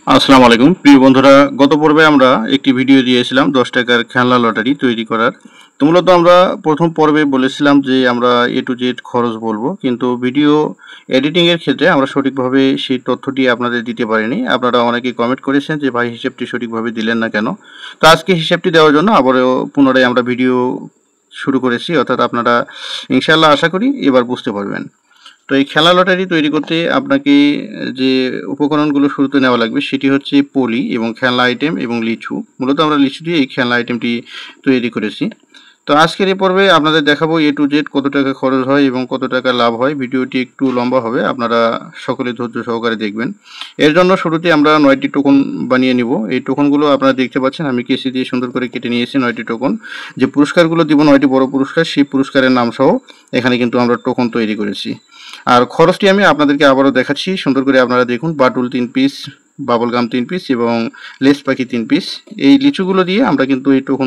আসসালামু আলাইকুম প্রিয় বন্ধুরা, গত পর্বে আমরা একটি ভিডিও দিয়েছিলাম 10 টাকার খেলনা লটারি তৈরি করার। তো মূলত আমরা প্রথম পর্বে বলেছিলাম যে আমরা এ টু জেড খরচ বলবো, কিন্তু ভিডিও এডিটিং এর ক্ষেত্রে আমরা সঠিকভাবে সেই তথ্যটি আপনাদের দিতে পারিনি। আপনারা অনেকে কমেন্ট করেছেন যে ভাই হিসেবটি সঠিকভাবে দিলেন না কেন। তো আজকে হিসেবটি দেওয়ার জন্য আবারও পুনরায় আমরা ভিডিও শুরু করেছি, অর্থাৎ আপনারা ইনশাআল্লাহ আশা করি এবার বুঝতে পারবেন। তো এই খেলা লটারি তৈরি করতে আপনাকে যে উপকরণগুলো শুরুতে নেওয়া লাগবে সেটি হচ্ছে পলি এবং খেলনা আইটেম এবং লিচু। মূলত আমরা লিচু দিয়ে এই খেলনা আইটেমটি তৈরি করেছি। তো আজকের এই পর্বে আপনাদের দেখাবো এ টু জেড কত টাকা খরচ হয় এবং কত টাকা লাভ হয়। ভিডিওটি একটু লম্বা হবে, আপনারা সকলে ধৈর্য সহকারে দেখবেন। এর জন্য শুরুতে আমরা 9টি টোকন বানিয়ে নিব। এই টোকনগুলো আপনারা দেখতে পাচ্ছেন, আমি কেসি দিয়ে সুন্দর করে কেটে নিয়েছি 9টি টোকন। যে পুরস্কারগুলো দিব 9টি বড় পুরস্কার, সেই পুরস্কারের নাম সহ এখানে কিন্তু আমরা টোকন তৈরি করেছি। আর খরচটি আমি আপনাদেরকে আবারও দেখাচ্ছি, সুন্দর করে আপনারা দেখুন। বাটুল 3 পিস, বাবলগাম 3 পিস এবং লেস পাখি 3 পিস। এই লিচুগুলো দিয়ে আমরা কিন্তু এই টোকন